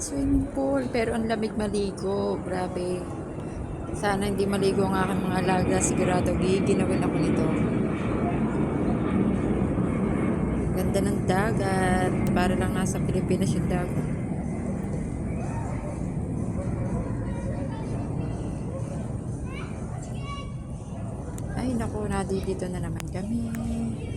swimming pool. Pero ang lamig maligo. Grabe. Sana hindi maligo ang aking mga alaga. Sigurado giginawin ako nito. Ganda ng dagat. Para lang nasa Pilipinas yung dagat. Ay naku, dito na naman kami.